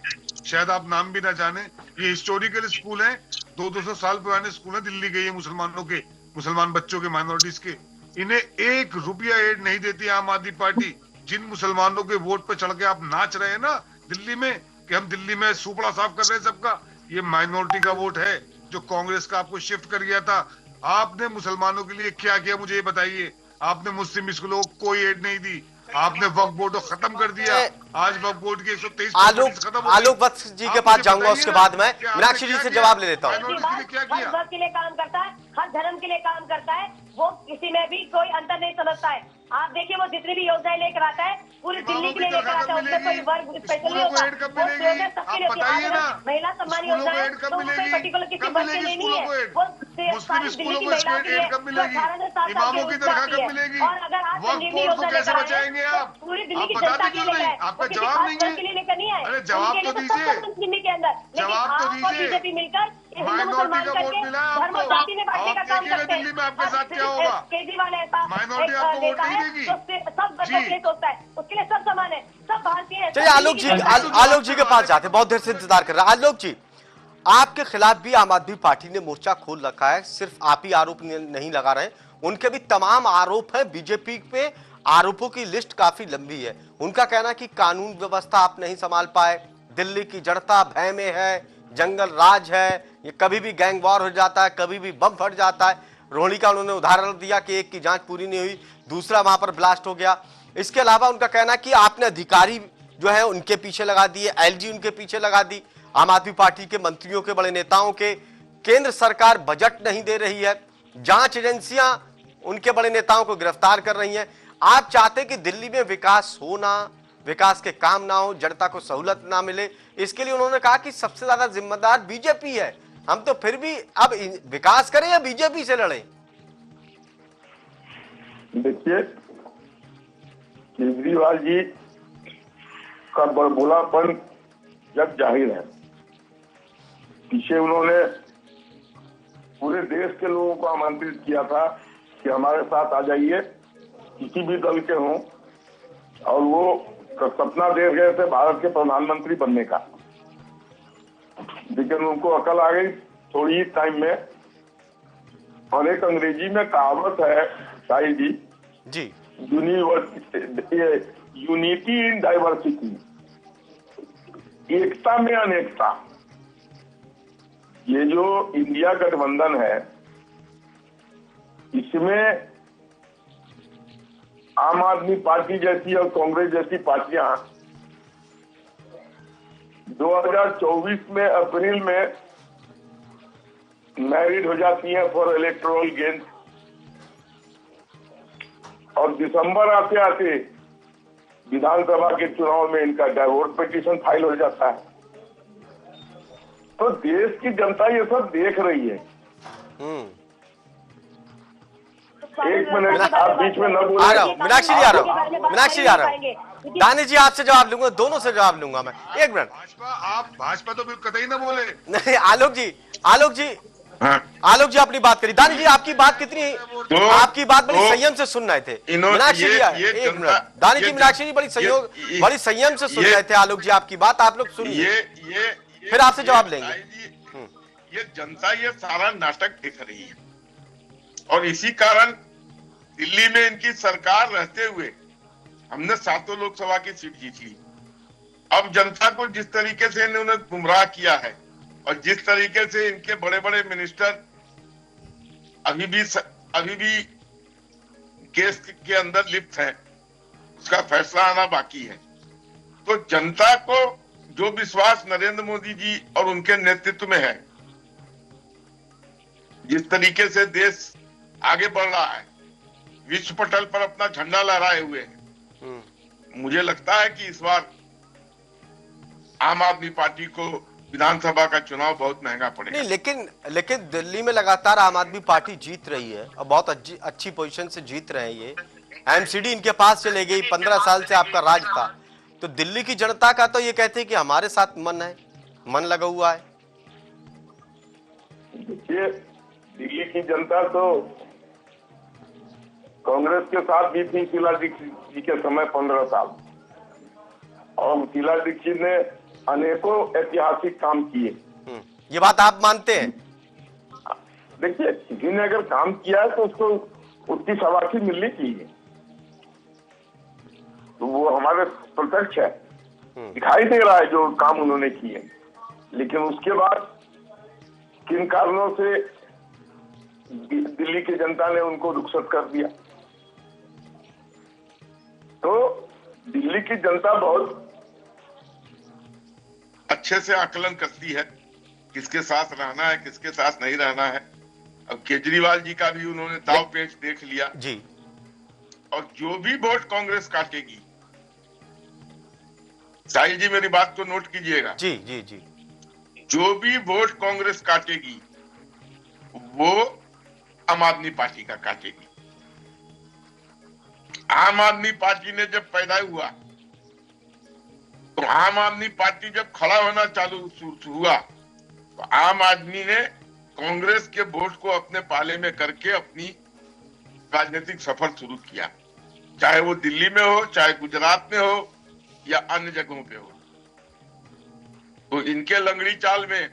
शायद आप नाम भी ना जाने, ये हिस्टोरिकल स्कूल हैं, 200 साल पुराने स्कूल हैं दिल्ली के, ये मुसलमानों के, मुसलमान बच्चों के, माइनॉरिटीज के। इन्हें 1 रुपया एड नहीं देती आम आदमी पार्टी। जिन मुसलमानों के वोट पे चढ़ के आप नाच रहे हैं ना दिल्ली में कि हम दिल्ली में सुपड़ा साफ कर रहे हैं सबका, ये माइनॉरिटी का वोट है जो कांग्रेस का आपको शिफ्ट कर गया था। आपने मुसलमानों के लिए क्या किया मुझे ये बताइए। आपने मुस्लिम स्कूलों को कोई एड नहीं दी, आपने वक्फ बोर्ड को खत्म कर दिया। आज वक्फ बोर्ड की 123 आलोक वत्स जी के पास जाऊंगा, उसके बाद मैं मीनाक्षी जी से जवाब ले लेता हूँ। वक्त के लिए काम करता है, हर धर्म के लिए काम करता है, वो किसी में भी कोई अंतर नहीं समझता है। आप देखिए, वो जितनी भी योजनाएं लेकर आता है पूरी दिल्ली के लिए लेकर आता है, उसमें कोई वर्ग स्पेशल नहीं होता, वो सबके लिए होती है। महिला सम्मान योजना है तो उसमें पर्टिकुलर किसी वर्ग के लिए नहीं है, वो सारी दिल्ली की महिलाओं के लिए, 18 से 7 साल की है। और अगर आप संजीवनी योजना लेकर आए हैं तो पूरी दिल्ली की जनता के लिए है, वो किसी खास वर्ग के लिए लेकर नहीं आए, उनके लिए तो सब दिल्ली के अंदर। लेकिन आप और बीजेपी मिलकर हिंदू मुसलमान करके धर्म और जाति में बांटने का काम करते हैं। केजरीवाल ऐसा नेता है सब सोचता है, उसके लिए सब समान है, सब भारतीय। चलिए आलोक जी के पास जाते, बहुत देर से इंतजार कर रहे हैं। आलोक जी, आपके खिलाफ भी आम आदमी पार्टी ने मोर्चा खोल रखा है, सिर्फ आप ही आरोप नहीं लगा रहे हैं, उनके भी तमाम आरोप है। बीजेपी पे आरोपों की लिस्ट काफी लंबी है। उनका कहना कि कानून व्यवस्था आप नहीं संभाल पाए, दिल्ली की जनता भय में है, जंगल राज है, ये कभी भी गैंग वॉर हो जाता है, कभी भी बम फट जाता है। रोहिणी का उन्होंने उदाहरण दिया कि एक की जांच पूरी नहीं हुई, दूसरा वहां पर ब्लास्ट हो गया। इसके अलावा उनका कहना कि आपने अधिकारी जो है उनके पीछे लगा दिए, एलजी उनके पीछे लगा दी, आम आदमी पार्टी के मंत्रियों के, बड़े नेताओं के। केंद्र सरकार बजट नहीं दे रही है, जांच एजेंसियां उनके बड़े नेताओं को गिरफ्तार कर रही हैं। आप चाहते कि दिल्ली में विकास हो ना, विकास के काम ना हो, जनता को सहूलत ना मिले। इसके लिए उन्होंने कहा कि सबसे ज्यादा जिम्मेदार बीजेपी है, हम तो फिर भी अब विकास करें या बीजेपी से लड़ें। देखिए, केजरीवाल जी का बड़बोलापन जग जाहिर है। पीछे उन्होंने पूरे देश के लोगों को आमंत्रित किया था कि हमारे साथ आ जाइए, किसी भी दल के हों, और वो सपना देख रहे थे भारत के प्रधानमंत्री बनने का। लेकिन उनको अकल आ गई थोड़ी ही टाइम में। और एक अंग्रेजी में कहावत है शाही जी, यूनिटी इन डाइवर्सिटी, एकता में अनेकता। ये जो इंडिया गठबंधन है, इसमें आम आदमी पार्टी जैसी और कांग्रेस जैसी पार्टियां 2024 में अप्रैल में मैरिड हो जाती हैं फॉर इलेक्टोरल गेन, और दिसंबर आते आते विधानसभा के चुनाव में इनका डाइवोर्स पिटीशन फाइल हो जाता है। तो देश की जनता ये सब देख रही है। एक मिनट, आप बीच में न बोलिए। आ रहा हूँ, मीनाक्षी जी आ रहा हूँ, मीनाक्षी जी आ रहा हूँ। दानिश जी आपसे जवाब लूंगा, दोनों से जवाब लूंगा मैं। एक मिनट, भाजपा तो बिल्कुल कतई ना बोले। नहीं आलोक जी अपनी बात करिए। दानिश जी आपकी बात कितनी, आपकी बात बड़ी संयम से सुन रहे थे। मीनाक्षी जी एक मिनट, दानिश जी मीनाक्षी जी बड़ी संयम से सुन रहे थे आलोक जी आपकी बात, आप लोग सुनिए, फिर आपसे जवाब लेंगे। ये जनता ये सारा नाटक देख रही है, और इसी कारण दिल्ली में इनकी सरकार रहते हुए हमने 7 लोकसभा की सीट जीत ली। अब जनता को जिस तरीके से इन्होंने गुमराह किया है, और जिस तरीके से इनके बड़े बड़े मिनिस्टर अभी भी केस के अंदर लिप्त हैं, उसका फैसला आना बाकी है। तो जनता को जो विश्वास नरेंद्र मोदी जी और उनके नेतृत्व में है, जिस तरीके से देश आगे बढ़ रहा है, विश्व पटल पर अपना झंडा लहराए हुए हैं, मुझे लगता है कि इस बार आम आदमी पार्टी को विधानसभा का चुनाव बहुत महंगा पड़ेगा। नहीं, लेकिन दिल्ली में लगातार आम आदमी पार्टी जीत रही है और बहुत अच्छी पोजीशन से जीत रहे हैं। ये एमसीडी इनके पास चले गई, 15 साल से आपका राज था। तो दिल्ली की जनता का तो ये कहते हैं कि हमारे साथ मन लगा हुआ है। देखिए, दिल्ली की जनता तो कांग्रेस के साथ भी थी शीला दीक्षित जी के समय 15 साल, और शीला दीक्षित ने अनेकों ऐतिहासिक काम किए। ये बात आप मानते हैं? देखिए, किसी ने अगर काम किया है तो उसको उसकी शाबाशी मिलनी चाहिए, तो वो हमारे प्रत्यक्ष है, दिखाई दे रहा है जो काम उन्होंने किए। लेकिन उसके बाद किन कारणों से दिल्ली की जनता ने उनको रुखसत कर दिया। तो दिल्ली की जनता बहुत अच्छे से आकलन करती है किसके साथ रहना है, किसके साथ नहीं रहना है। अब केजरीवाल जी का भी उन्होंने दाव पेच देख लिया जी, और जो भी वोट कांग्रेस काटेगी, साहिल जी मेरी बात को नोट कीजिएगा, जी जी जी, जो भी वोट कांग्रेस काटेगी वो आम आदमी पार्टी का काटेगी। आम आदमी पार्टी ने जब पैदा हुआ तो आम आदमी पार्टी जब खड़ा होना चालू हुआ तो आम आदमी ने कांग्रेस के वोट को अपने पाले में करके अपनी राजनीतिक सफर शुरू किया, चाहे वो दिल्ली में हो, चाहे गुजरात में हो या अन्य जगहों पे हो। तो इनके लंगड़ी चाल में,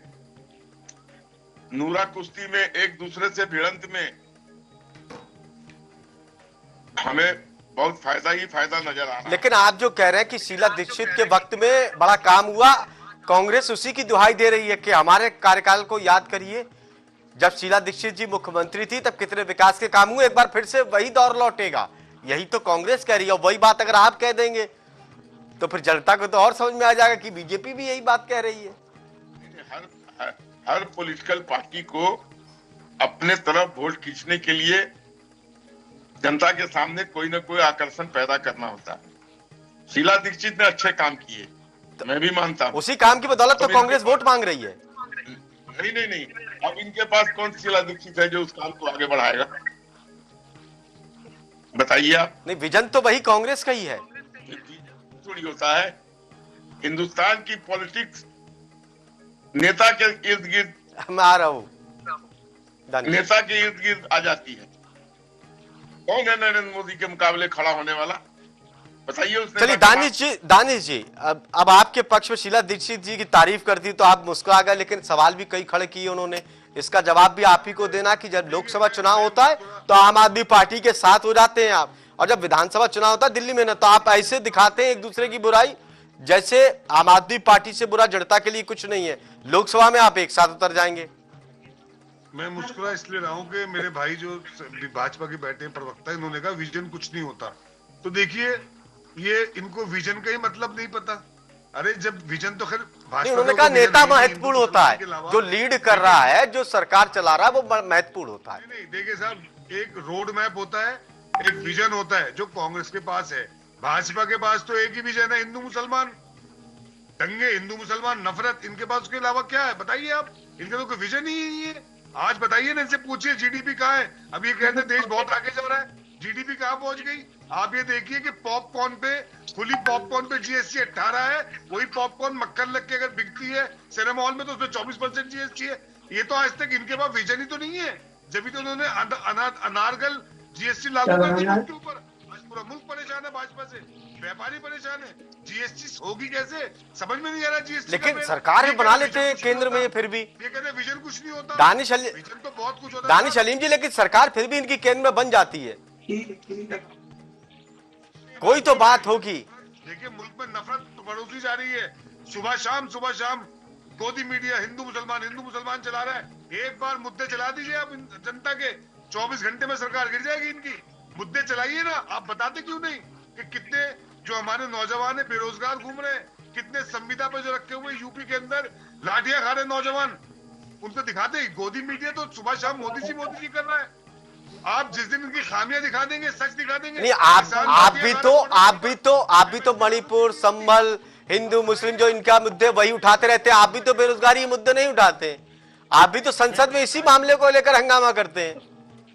नूरा कुश्ती में, एक दूसरे से भिड़ंत में हमें बहुत फायदा ही फायदा नजर आ रहा है। लेकिन आप जो कह रहे हैं कि शीला दीक्षित के वक्त में बड़ा काम हुआ, कांग्रेस उसी की दुहाई दे रही है कि हमारे कार्यकाल को याद करिए, जब शीला दीक्षित जी मुख्यमंत्री थी तब कितने विकास के काम हुए, एक बार फिर से वही दौर लौटेगा। यही तो कांग्रेस कह रही है, और वही बात अगर आप कह देंगे तो फिर जनता को तो और समझ में आ जाएगा कि बीजेपी भी यही बात कह रही है। हर पॉलिटिकल पार्टी को अपने तरफ वोट खींचने के लिए जनता के सामने कोई ना कोई आकर्षण पैदा करना होता है। शीला दीक्षित ने अच्छे काम किए, मैं भी मानता हूं। उसी काम की बदौलत तो कांग्रेस वोट मांग रही है। नहीं, अब इनके पास कौन सी शीला दीक्षित है जो उस काम को आगे बढ़ाएगा, बताइए आप। नहीं, विजन तो वही कांग्रेस का ही है। थोड़ी होता है, हिंदुस्तान की पॉलिटिक्स नेता के इर्द गिर्द, मैं आ रहा हूँ, नेता के इर्द गिर्द आ जाती है। कौन है नरेंद्र मोदी के मुकाबले खड़ा होने वाला, बताइए उसने। चलिए दानिश जी, अब आपके पक्ष में शीला दीक्षित जी की तारीफ कर दी तो आप मुस्कुरा गए, लेकिन सवाल भी कई खड़े किए उन्होंने। इसका जवाब भी आप ही को देना कि जब लोकसभा चुनाव होता है तो आम आदमी पार्टी के साथ हो जाते हैं आप, और जब विधानसभा चुनाव होता है दिल्ली में ना, तो आप ऐसे दिखाते हैं एक दूसरे की बुराई, जैसे आम आदमी पार्टी से बुरा जनता के लिए कुछ नहीं है। लोकसभा में आप एक साथ उतर जाएंगे। मैं मुस्कुरा इसलिए रहा हूं कि मेरे भाई जो भाजपा के बैठे प्रवक्ता, इन्होंने कहा विजन कुछ नहीं होता। तो देखिए, ये इनको विजन का ही मतलब नहीं पता। अरे जब विजन तो खैर नहीं, उन्होंने कहा नेता महत्वपूर्ण होता है, जो लीड कर रहा है, जो सरकार चला रहा है, वो महत्वपूर्ण होता है। नहीं देखिए साहब, एक रोड मैप होता है, एक विजन होता है, जो कांग्रेस के पास है। भाजपा के पास तो एक ही विजन है, हिंदू मुसलमान दंगे, हिंदू मुसलमान नफरत। इनके पास उसके अलावा क्या है बताइए आप? इनका तो कोई विजन ही नहीं है। आज बताइए ना, इनसे पूछिए जीडीपी कहाँ है। अब ये कहते हैं देश बहुत आगे जा रहा है, जीडीपी कहाँ पहुंच गई? आप ये देखिए कि पॉपकॉर्न पे, खुली पॉपकॉर्न पे जीएसटी 18 है। वही पॉपकॉर्न मक्खन लग के अगर बिकती है सिनेमा हॉल में तो उसमें 24% जीएसटी है। ये तो आज तक इनके पास विजन ही तो नहीं है। जब भी तो उन्होंने अनारगल जीएसटी लागू कर दी उसके ऊपर। आज पूरा मुल्क परेशान है भाजपा से, व्यापारी परेशान है। जीएसटी होगी कैसे, समझ में नहीं आ रहा जीएसटी। लेकिन सरकार भी बना लेते हैं केंद्र में, फिर भी ये कहते हैं विजन कुछ नहीं होता। विजन तो बहुत कुछ होता है दानिश अलीम जी, लेकिन सरकार फिर भी इनकी केंद्र में बन जाती है। कोई तो बात होगी। देखिए मुल्क में नफरत बढ़ोतरी जा रही है। सुबह शाम गोदी मीडिया हिंदू मुसलमान चला रहा है। एक बार मुद्दे चला दीजिए आप जनता के, 24 घंटे में सरकार गिर जाएगी इनकी। मुद्दे चलाइए ना। आप बताते क्यों नहीं कि कितने जो हमारे नौजवान है बेरोजगार घूम रहे हैं, कितने संविदा पे जो रखे हुए यूपी के अंदर लाठियां खा रहे नौजवान, उनको दिखाते। गोदी मीडिया तो सुबह शाम मोदी जी कर रहा है। आप जिस दिन इनकी खामियां दिखा देंगे, सच दिखा देंगे। नहीं, आप भी तो मणिपुर, संभल, हिंदू मुस्लिम जो इनका मुद्दे वही उठाते रहते हैं। आप भी तो बेरोजगारी मुद्दे नहीं उठाते। आप भी तो संसद में इसी मामले को लेकर हंगामा करते हैं।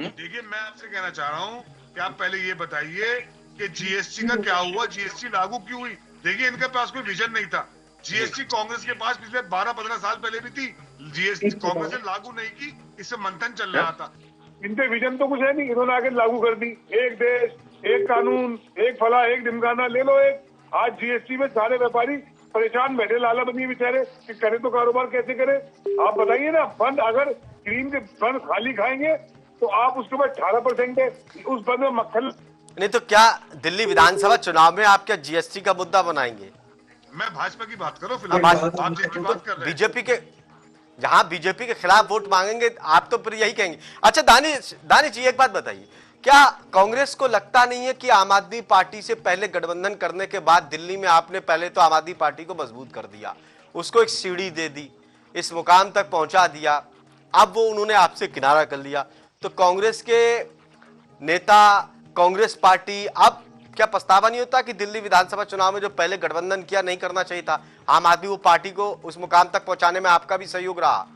देखिए मैं आपसे कहना चाह रहा हूँ कि आप पहले ये बताइए कि जीएसटी का क्या हुआ, जीएसटी लागू क्यों हुई? देखिए इनके पास कोई विजन नहीं था। जीएसटी कांग्रेस के पास पिछले 12-15 साल पहले भी थी। जीएसटी कांग्रेस ने लागू नहीं की, इससे मंथन चल रहा था। इनके विजन तो कुछ है नहीं, इन्होंने आगे लागू कर दी। एक देश, एक कानून, एक फला, एक ढिमकाना ले लो। एक आज जीएसटी में सारे व्यापारी परेशान बैठे, लाला बनिए बेचारे कि करे तो कारोबार कैसे करे। आप बताइए ना, फंड अगर क्रीम के फंड खाली खाएंगे तो आप उसके बाद 18% है, उस फंड में मक्खन। नहीं तो क्या दिल्ली विधानसभा चुनाव में आप क्या जीएसटी का मुद्दा बनाएंगे? मैं भाजपा की बात करो फिलहाल, आप जिसकी बात कर रहे हैं। बीजेपी के, जहां बीजेपी के खिलाफ वोट मांगेंगे आप तो फिर यही कहेंगे। अच्छा दानिश जी, एक बात बताइए, क्या कांग्रेस को लगता नहीं है कि आम आदमी पार्टी से पहले गठबंधन करने के बाद दिल्ली में आपने पहले तो आम आदमी पार्टी को मजबूत कर दिया, उसको एक सीढ़ी दे दी, इस मुकाम तक पहुंचा दिया, अब वो उन्होंने आपसे किनारा कर लिया, तो कांग्रेस के नेता, कांग्रेस पार्टी अब क्या पछतावा नहीं होता कि दिल्ली विधानसभा चुनाव में जो पहले गठबंधन किया नहीं करना चाहिए था? आम आदमी वो पार्टी को उस मुकाम तक पहुंचाने में आपका भी सहयोग रहा।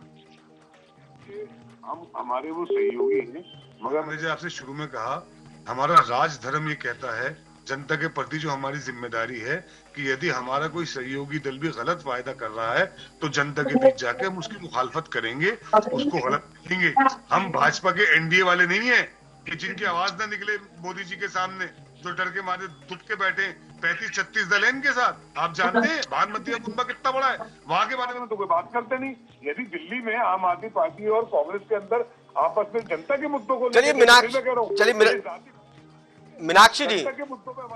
हम हमारे वो सहयोगी हैं, मगर मैंने आपसे शुरू में कहा, हमारा राज धर्म ये कहता है जनता के प्रति जो हमारी जिम्मेदारी है कि यदि हमारा कोई सहयोगी दल भी गलत वायदा कर रहा है तो जनता के बीच जाके हम उसकी मुखालफत करेंगे, उसको गलत करेंगे। हम भाजपा के एनडीए वाले नहीं है कि जिनकी आवाज ना निकले मोदी जी के सामने, जो डर के मारे दुख के बैठे। 35-36 दल है इनके साथ। आप जानते हैं प्रधानमंत्री का कुंबा कितना बड़ा है, वहां के बारे में तो कोई बात करते नहीं। यदि दिल्ली में आम आदमी पार्टी और कांग्रेस के अंदर आपस में जनता के मुद्दों को, चलिए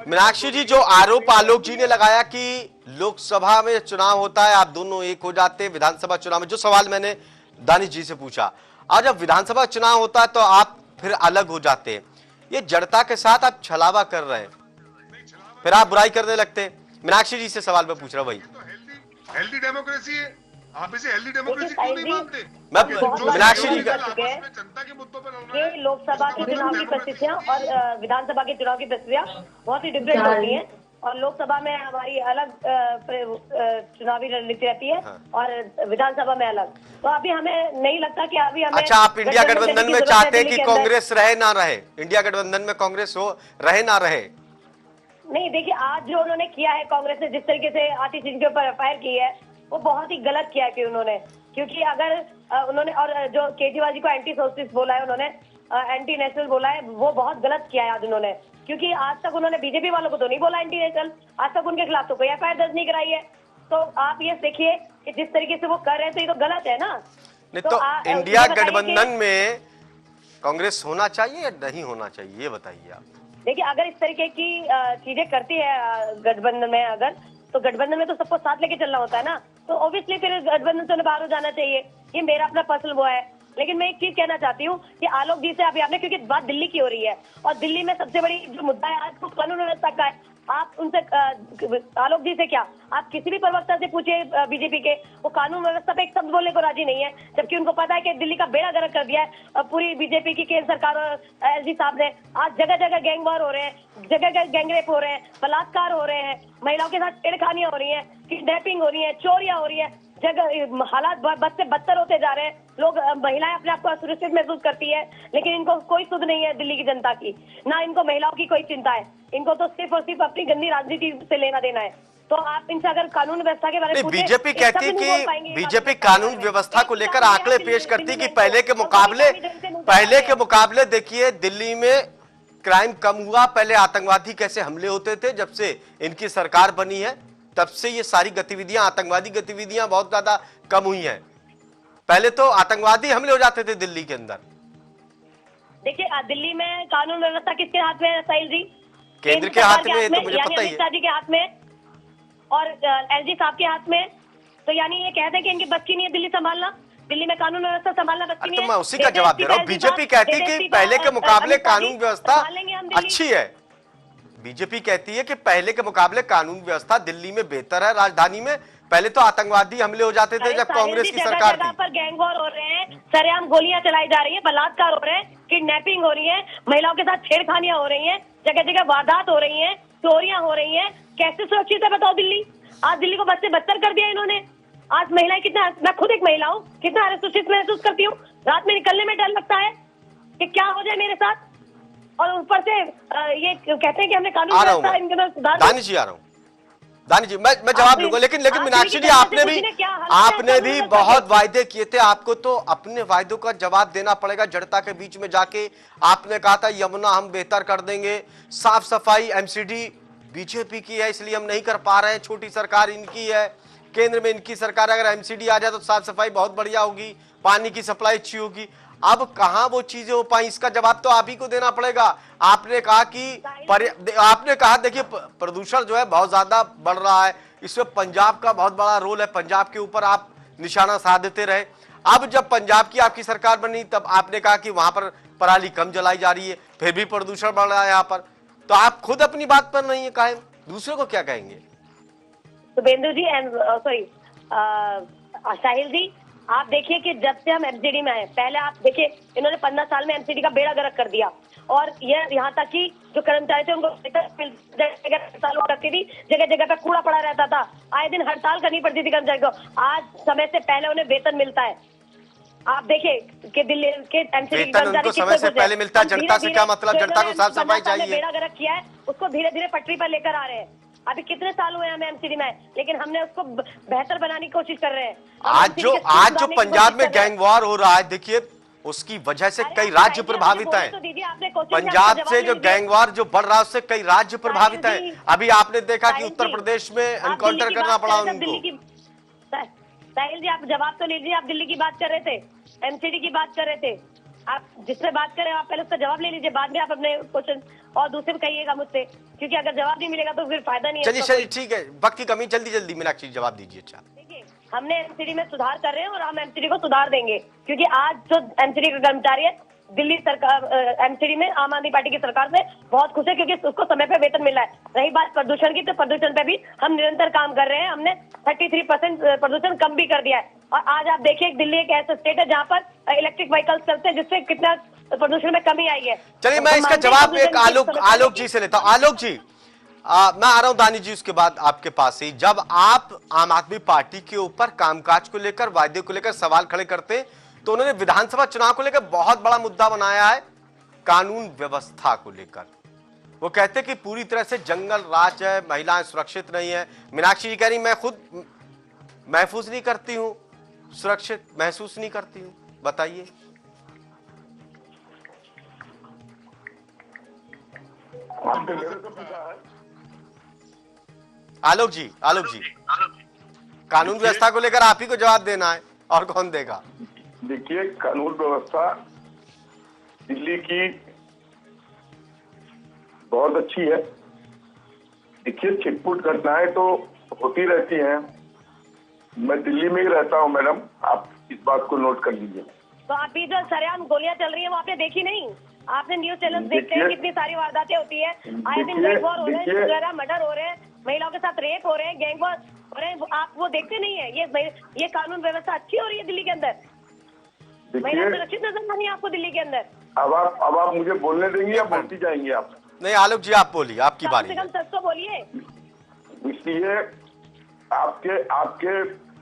मीनाक्षी जी, जो आरोप आलोक जी ने लगाया कि लोकसभा में चुनाव होता है आप दोनों एक हो जाते हैं, विधानसभा चुनाव में, जो सवाल मैंने दानिश जी से पूछा, और जब विधानसभा चुनाव होता है तो आप फिर अलग हो जाते हैं, ये जड़ता के साथ आप छलावा कर रहे हैं, फिर आप बुराई करने लगते हैं। मीनाक्षी जी से सवाल मैं पूछ रहा हूं भाई, हेल्दी डेमोक्रेसी है, आप इसे हेल्दी डेमोक्रेसी क्यों नहीं मानते? मैं मीनाक्षी जी का जनता के मुद्दों पर ये लोकसभा के चुनाव की प्रक्रिया और विधानसभा के चुनाव की प्रक्रिया बहुत ही डिफरेंट होती है, और लोकसभा में हमारी अलग चुनावी रणनीति रहती है और विधानसभा में अलग। तो अभी हमें नहीं लगता कि अभी हमें, अच्छा आप इंडिया गठबंधन में चाहते हैं कि कांग्रेस रहे ना रहे, इंडिया गठबंधन में कांग्रेस हो रहे ना रहे? नहीं, देखिए आज जो उन्होंने किया है, कांग्रेस ने जिस तरीके से आतिश जिनके ऊपर एफआईआर की है वो बहुत ही गलत किया कि उन्होंने, क्योंकि अगर उन्होंने, और जो केजरीवाल जी को एंटी सोशलिस्ट बोला है उन्होंने, एंटी नेशनल बोला है, वो बहुत गलत किया है आज उन्होंने, क्योंकि आज तक उन्होंने बीजेपी वालों को तो नहीं बोला एंटी नेशनल, आज तक उनके खिलाफ तो कोई एफआईआर दर्ज नहीं कराई है। तो आप ये देखिए कि जिस तरीके से वो कर रहे हैं तो ये तो गलत है ना। नहीं तो इंडिया गठबंधन में कांग्रेस होना चाहिए या नहीं होना चाहिए, ये बताइए आप। देखिए अगर इस तरीके की चीजें करती है गठबंधन में, अगर तो गठबंधन में तो सबको साथ लेके चलना होता है ना, तो ऑब्वियसली फिर गठबंधन से बाहर हो जाना चाहिए। ये मेरा अपना पर्सनल वो है। लेकिन मैं एक चीज कहना चाहती हूँ कि आलोक जी से अभी आपने, क्योंकि बात दिल्ली की हो रही है और दिल्ली में सबसे बड़ी जो मुद्दा है आज वो कानून व्यवस्था का है। आप उनसे आलोक जी से क्या, आप किसी भी प्रवक्ता से पूछिए बीजेपी के, वो कानून व्यवस्था पे एक शब्द बोलने को राजी नहीं है, जबकि उनको पता है कि दिल्ली का बेड़ा गर्क कर दिया है पूरी बीजेपी की केंद्र सरकार और एलजी साहब ने। आज जगह जगह गैंग वॉर हो रहे हैं, जगह जगह गैंगरेप हो रहे हैं, बलात्कार हो रहे हैं, महिलाओं के साथ छेड़खानियां हो रही है, किडनैपिंग हो रही है, चोरियां हो रही है, जगह हालात बद से बदतर होते जा रहे हैं। लोग महिलाएं अपने आप को असुरक्षित महसूस करती है, लेकिन इनको कोई सुध नहीं है दिल्ली की जनता की, ना इनको महिलाओं की कोई चिंता है, इनको तो सिर्फ और सिर्फ अपनी गंदी राजनीति से लेना देना है। तो आप इनसे अगर कानून व्यवस्था के बारे में बीजेपी कहती कि बीजेपी कानून व्यवस्था को लेकर आंकड़े पेश करती कि पहले के मुकाबले देखिए दिल्ली में क्राइम कम हुआ। पहले आतंकवादी कैसे हमले होते थे, जब से इनकी सरकार बनी है तब से ये सारी गतिविधियां, आतंकवादी गतिविधियां बहुत ज्यादा कम हुई हैं। पहले तो आतंकवादी हमले हो जाते थे दिल्ली के अंदर। देखिए दिल्ली में कानून व्यवस्था किसके हाथ में है साहिल जी? केंद्र के हाथ में, तो मुझे पता ही है। अमित शाह जी के हाथ में और एलजी साहब के हाथ में। तो यानी ये कहते हैं कि इनकी बस की नहीं है दिल्ली संभालना, दिल्ली में कानून व्यवस्था संभालना बस की नहीं है। तो मैं उसी का जवाब दे रहा हूँ। बीजेपी कहती है कि पहले के मुकाबले कानून व्यवस्था अच्छी है। बीजेपी कहती है कि पहले के मुकाबले कानून व्यवस्था दिल्ली में बेहतर है। राजधानी में पहले तो आतंकवादी हमले हो जाते थे जब कांग्रेस की सरकार थी। पर गैंग वॉर हो रहे हैं, सरेआम गोलियां चलाई जा रही है, बलात्कार हो रहे हैं, किडनैपिंग हो रही है, महिलाओं के साथ छेड़खानियां हो रही हैं, जगह जगह वारदात हो रही हैं, चोरियां हो रही हैं। कैसे सुरक्षित है बताओ दिल्ली? आज दिल्ली को बस से बदतर कर दिया इन्होंने। आज महिलाएं कितना, मैं खुद एक महिला हूँ, कितना असुरक्षित महसूस करती हूँ। रात में निकलने में डर लगता है कि क्या हो जाए मेरे साथ। और ऊपर से ये कहते हैं कि हमने कानून व्यवस्था इनके अंदर सुधार। दानिश जी आ रहा हूँ, दानिश जी मैं जवाब लूंगा, लेकिन मीनाक्षी जी आपने भी बहुत वायदे किए थे। आपको तो अपने वायदों का जवाब देना पड़ेगा। जनता के बीच में जाके आपने कहा था यमुना हम बेहतर कर देंगे, साफ सफाई एमसीडी बीजेपी की है इसलिए हम नहीं कर पा रहे हैं, छोटी सरकार इनकी है, केंद्र में इनकी सरकार, अगर एमसीडी आ जाए तो साफ सफाई बहुत बढ़िया होगी, पानी की सप्लाई अच्छी होगी। अब कहां वो चीजें हो पाई, इसका जवाब तो आप ही को देना पड़ेगा। आपने कहा देखिए प्रदूषण जो है बहुत ज्यादा बढ़ रहा है, इसमें पंजाब का बहुत बड़ा रोल है, पंजाब के ऊपर आप निशाना साधते रहे। अब जब पंजाब की आपकी सरकार बनी तब आपने कहा कि वहां पर पराली कम जलाई जा रही है, फिर भी प्रदूषण बढ़ रहा है यहाँ पर। तो आप खुद अपनी बात पर नहीं है कायम, दूसरे को क्या कहेंगे? शुभेंदु जी सॉरी साहिल जी, आप देखिए कि जब से हम एमसीडी में आए, पहले आप देखिए इन्होंने 15 साल में एमसीडी का बेड़ा गर्क कर दिया। और ये यहाँ तक कि जो कर्मचारी थे उनको हड़ताल करती थी, जगह जगह पे कूड़ा पड़ा रहता था, आए दिन हड़ताल करनी पड़ती थी कर्मचारी को। आज समय से पहले उन्हें वेतन मिलता है। आप देखिए कि दिल्ली के एमसीडी उनको समय से पहले मिलता है। जनता से क्या मतलब? जनता को साफ सफाई चाहिए। बेड़ा गर्क किया है, उसको धीरे धीरे पटरी पर लेकर आ रहे हैं। अभी कितने साल हुए हमें एमसीडी में, लेकिन हमने उसको बेहतर बनाने की कोशिश कर रहे हैं। आज जो पंजाब में गैंग वॉर हो रहा है, देखिए उसकी वजह से कई राज्य प्रभावित हैं। पंजाब से जो गैंग वॉर जो बढ़ रहा है उससे कई राज्य प्रभावित हैं। अभी आपने देखा कि उत्तर प्रदेश में एनकाउंटर करना पड़ा उनको। साहिल जी आप जवाब तो लीजिए, आप दिल्ली की बात कर रहे थे, एमसीडी की बात कर रहे थे, आप जिससे बात करें आप पहले उसका जवाब ले लीजिए, बाद में आप अपने क्वेश्चन और दूसरे को कहिएगा मुझसे, क्योंकि अगर जवाब नहीं मिलेगा तो फिर फायदा नहीं है। चलिए ठीक है, वक्त की कमी, जल्दी मीनाक्षी जवाब दीजिए। अच्छा देखिए हमने एमसीडी में सुधार कर रहे हैं और हम एमसीडी को सुधार देंगे, क्योंकि आज जो एमसीडी का कर्मचारी है दिल्ली सरकार एमसीडी में आम आदमी पार्टी की सरकार से बहुत खुश है, क्योंकि उसको समय पे वेतन मिल रहा है। रही बात प्रदूषण की, तो प्रदूषण पे भी हम निरंतर काम कर रहे हैं। हमने 33% प्रदूषण कम भी कर दिया है। और आज आप देखिए दिल्ली एक ऐसा स्टेट है जहाँ पर इलेक्ट्रिक व्हीकल्स चलते हैं, जिससे कितना प्रदूषण में कमी आई है। चलिए मैं इसका जवाब एक आलोक जी से लेता हूँ। आलोक जी मैं आ रहा हूँ दानिश जी उसके बाद आपके पास ही। जब आप आम आदमी पार्टी के ऊपर कामकाज को लेकर, वायदे को लेकर सवाल खड़े करते हैं, तो उन्होंने विधानसभा चुनाव को लेकर बहुत बड़ा मुद्दा बनाया है कानून व्यवस्था को लेकर। वो कहते हैं कि पूरी तरह से जंगल राज है, महिलाएं सुरक्षित नहीं है। मीनाक्षी जी कह रही मैं खुद महफूज नहीं करती हूँ, सुरक्षित महसूस नहीं करती हूँ। बताइए। आलोक जी कानून व्यवस्था को लेकर आप ही को जवाब देना है, और कौन देगा? देखिए कानून व्यवस्था दिल्ली की बहुत अच्छी है। देखिए छिटपुट घटनाएं तो होती रहती हैं। मैं दिल्ली में ही रहता हूं मैडम, आप इस बात को नोट कर लीजिए। तो आप भी जो सरेआम गोलियां चल रही है वो आपने देखी नहीं? आपने न्यूज चैनल देखते हैं कितनी सारी वारदातें होती है, आए दिन गैंग वॉर हो रहे हैं, वगैरह मर्डर हो रहे हैं, महिलाओं के साथ रेप हो रहे हैं, गैंग वॉर हो रहे हैं, आप वो देखते नहीं है। ये कानून व्यवस्था अच्छी हो रही है दिल्ली के अंदर, महिला सुरक्षित नजर नहीं आपको दिल्ली के अंदर? अब आप मुझे बोलने देंगे या बोलती जाएंगे आप? नहीं आलोक जी आप बोलिए, आपकी बारी है। कम से कम सच तो बोलिए। इसलिए आपके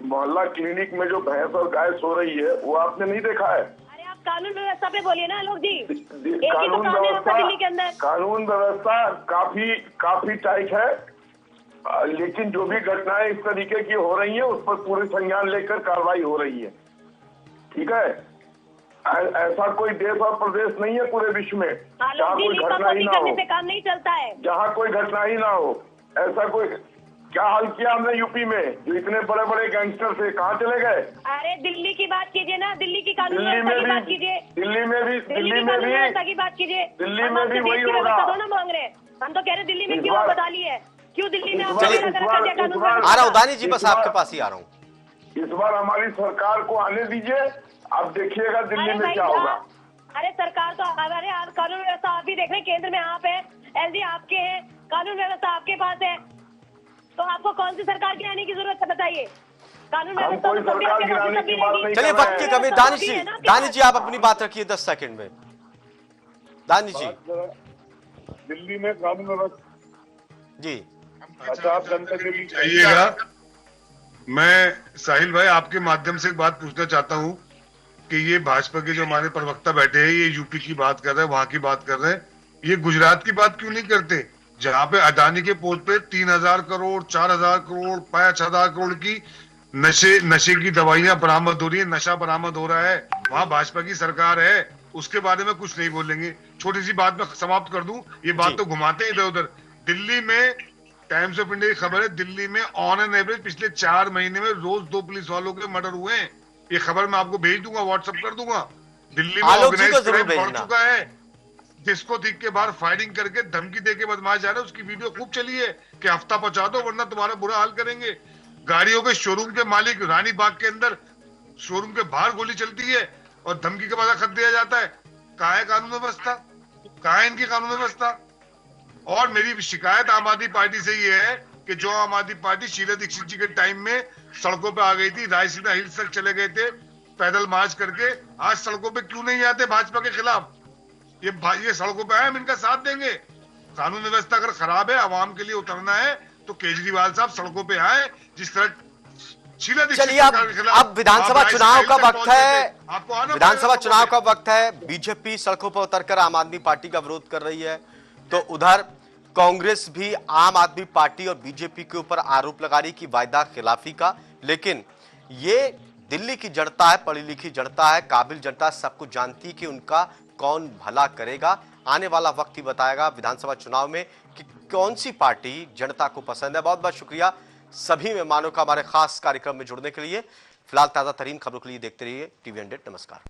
मोहल्ला क्लिनिक में जो भैंस और गाय सो रही है वो आपने नहीं देखा है? अरे आप कानून व्यवस्था पे बोलिए ना आलोक जी। दिल्ली के अंदर कानून व्यवस्था काफी टाइट है, लेकिन जो भी घटनाएं इस तरीके की हो रही है उस पर पूरे संज्ञान लेकर कार्रवाई हो रही है। ठीक है, ऐसा कोई देश और प्रदेश नहीं है पूरे विश्व में जहाँ कोई घटना ही ना हो, काम नहीं चलता है, जहाँ कोई घटना ही ना हो। ऐसा कोई क्या हाल किया हमने यूपी में, जो इतने बड़े बड़े गैंगस्टर थे कहाँ चले गए? अरे दिल्ली की बात कीजिए ना, दिल्ली की कानून दिल्ली व्यवस्था की में बात कीजिए, दिल्ली में भी की बात कीजिए। दिल्ली में भी वही होगा। दोनों मांग रहे हैं, हम तो कह रहे दिल्ली में क्यों बता ली है, क्यों दिल्ली में आ रहा हूँ दानी जी, बस आपके पास ही आ रहा हूँ। इस बार हमारी सरकार को आने दीजिए, आप देखिएगा दिल्ली में क्या होगा। अरे सरकार तो हमारे कानून व्यवस्था आप भी देख रहे हैं, केंद्र में आप है, एलजी आपके हैं, कानून व्यवस्था आपके पास है, तो आपको कौन सी सरकार की आने की जरूरत है बताइए? कानून व्यवस्था कोई सरकार गिराने की बात नहीं। चलिए वक्त की कमी, दानिश जी आप अपनी बात रखिए 10 सेकंड में। दानिश जी दिल्ली में कानून व्यवस्था जी, अच्छा आप जनता के बीच आइएगा। मैं साहिल भाई आपके माध्यम से एक बात पूछना चाहता हूँ कि ये भाजपा के जो हमारे प्रवक्ता बैठे हैं, ये यूपी की बात कर रहे हैं, वहां की बात कर रहे हैं, ये गुजरात की बात क्यों नहीं करते, जहां पे अडानी के पोर्ट पे 3000 करोड़ 4000 करोड़ 5000 करोड़ की नशे की दवाइयां बरामद हो रही है, नशा बरामद हो रहा है, वहां भाजपा की सरकार है, उसके बारे में कुछ नहीं बोलेंगे। छोटी सी बात में समाप्त कर दूं, ये बात तो घुमाते हैं इधर उधर। दिल्ली में टाइम्स ऑफ इंडिया की खबर है, दिल्ली में ऑन एन एवरेज पिछले 4 महीने में रोज 2 पुलिस वालों के मर्डर हुए हैं। ये खबर मैं आपको भेज दूंगा, व्हाट्सएप कर दूंगा। दिल्ली में ऑर्गेनाइज क्राइम बढ़ चुका है, जिसको दिख के बाहर फायरिंग करके धमकी देके बदमाश जा रहे हैं, उसकी वीडियो खूब चली है कि हफ्ता पहुंचा दो वरना तुम्हारा बुरा हाल करेंगे। गाड़ियों के शोरूम के मालिक रानी बाग के अंदर शोरूम के बाहर गोली चलती है और धमकी के बाद खत दिया जाता है। कहाँ है कानून व्यवस्था, कहाँ है इनकी कानून व्यवस्था? और मेरी शिकायत आम आदमी पार्टी से ये है कि जो आम आदमी पार्टी शीला दीक्षित जी के टाइम में सड़कों पे आ गई थी, रायसीना हिल्स तक चले गए थे पैदल मार्च करके, आज सड़कों पे क्यों नहीं आते भाजपा के खिलाफ? ये सड़कों पे आए, हम इनका साथ देंगे। कानून व्यवस्था अगर खराब है, आवाम के लिए उतरना है तो केजरीवाल साहब सड़कों पे आए, जिस तरह शीला दीक्षित चलिए अब विधानसभा चुनाव का वक्त है, विधानसभा चुनाव का वक्त है। बीजेपी सड़कों पर उतरकर आम आदमी पार्टी का विरोध कर रही है, तो उधर कांग्रेस भी आम आदमी पार्टी और बीजेपी के ऊपर आरोप लगा रही कि वायदा खिलाफी का। लेकिन ये दिल्ली की जनता है, पढ़ी लिखी जनता है, काबिल जनता, सब कुछ जानती है कि उनका कौन भला करेगा। आने वाला वक्त ही बताएगा विधानसभा चुनाव में कि कौन सी पार्टी जनता को पसंद है। बहुत बहुत शुक्रिया सभी मेहमानों का हमारे खास कार्यक्रम में जुड़ने के लिए। फिलहाल ताजा तरीन खबरों के लिए देखते रहिए TV 100। नमस्कार।